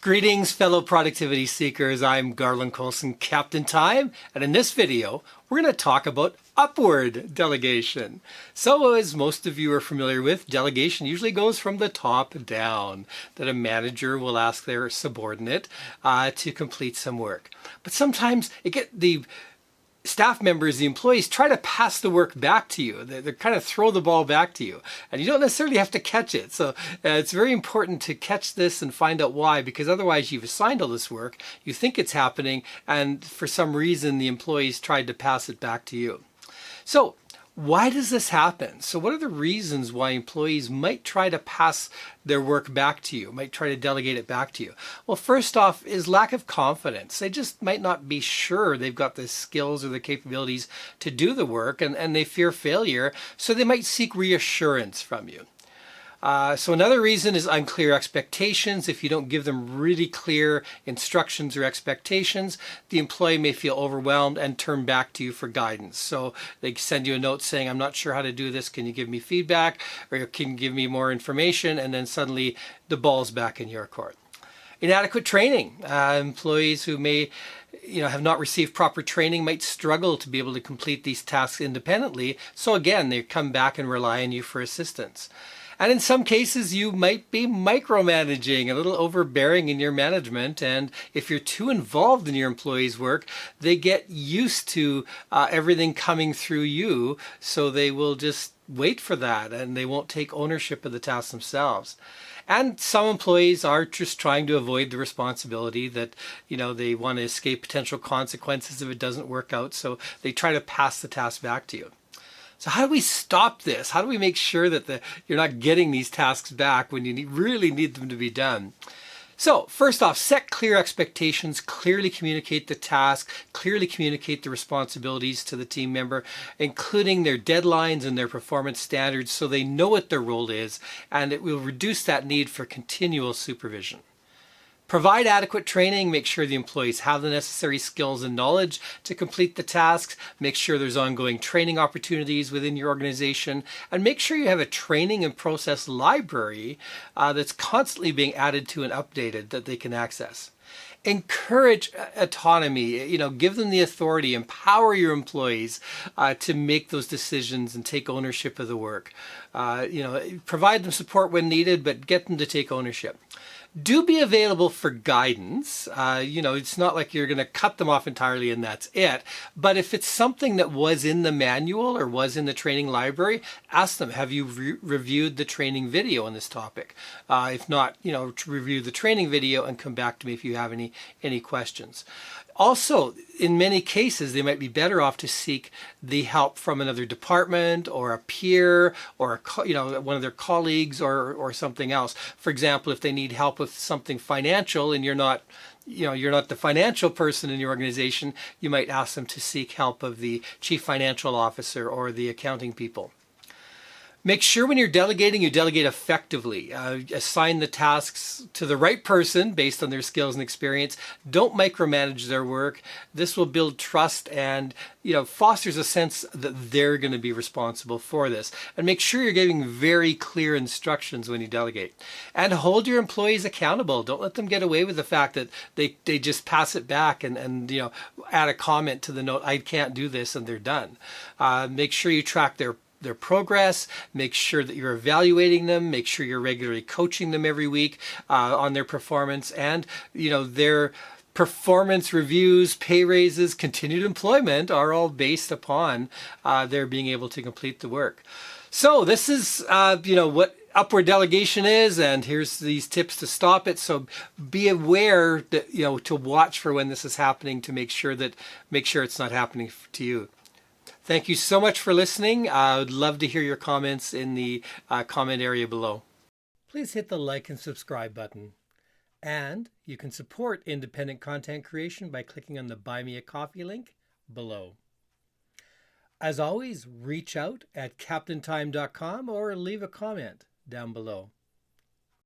Greetings, fellow productivity seekers. I'm Garland, Coulson, Captain Time, and in this video, we're going to talk about upward delegation. So, as most of you are familiar with, delegation usually goes from the top down, that a manager will ask their subordinate to complete some work. But sometimes the staff members, the employees, try to pass the work back to you. They kind of throw the ball back to you, and you don't necessarily have to catch it. So it's very important to catch this and find out why, because otherwise you've assigned all this work, you think it's happening, and for some reason the employees tried to pass it back to you. So why does this happen? So what are the reasons why employees might try to pass their work back to you, might try to delegate it back to you? Well, first off is lack of confidence. They just might not be sure they've got the skills or the capabilities to do the work, and they fear failure, so they might seek reassurance from you. So another reason is unclear expectations. If you don't give them really clear instructions or expectations, the employee may feel overwhelmed and turn back to you for guidance. So they send you a note saying, I'm not sure how to do this. Can you give me feedback? Or can you give me more information? And then suddenly the ball's back in your court. Inadequate training. Employees who may have not received proper training might struggle to be able to complete these tasks independently. So again, they come back and rely on you for assistance. And in some cases, you might be micromanaging, a little overbearing in your management. And if you're too involved in your employees' work, they get used to everything coming through you. So they will just wait for that, and they won't take ownership of the task themselves. And some employees are just trying to avoid the responsibility that, they want to escape potential consequences if it doesn't work out. So they try to pass the task back to you. So how do we stop this? How do we make sure that you're not getting these tasks back when you really need them to be done? So first off, set clear expectations, clearly communicate the task, clearly communicate the responsibilities to the team member, including their deadlines and their performance standards, so they know what their role is, and it will reduce that need for continual supervision. Provide adequate training, make sure the employees have the necessary skills and knowledge to complete the tasks, make sure there's ongoing training opportunities within your organization, and make sure you have a training and process library that's constantly being added to and updated that they can access. Encourage autonomy, give them the authority, empower your employees to make those decisions and take ownership of the work. Provide them support when needed, but get them to take ownership. Do be available for guidance. It's not like you're going to cut them off entirely and that's it. But if it's something that was in the manual or was in the training library, ask them, have you reviewed the training video on this topic? If not, review the training video and come back to me if you have any questions. Also, in many cases, they might be better off to seek the help from another department or a peer or one of their colleagues or something else. For example, if they need help with something financial and you're not the financial person in your organization, you might ask them to seek help of the chief financial officer or the accounting people. Make sure when you're delegating, you delegate effectively. Assign the tasks to the right person based on their skills and experience. Don't micromanage their work. This will build trust and fosters a sense that they're going to be responsible for this. And make sure you're giving very clear instructions when you delegate. And hold your employees accountable. Don't let them get away with the fact that they just pass it back and add a comment to the note, I can't do this, and they're done. Make sure you track their progress, make sure that you're evaluating them, make sure you're regularly coaching them every week on their performance, and their performance reviews, pay raises, continued employment are all based upon their being able to complete the work. So this is what upward delegation is, and here's these tips to stop it. So be aware that to watch for when this is happening to make sure it's not happening to you. Thank you so much for listening. I would love to hear your comments in the comment area below. Please hit the like and subscribe button. And you can support independent content creation by clicking on the Buy Me a Coffee link below. As always, reach out at captaintime.com or leave a comment down below.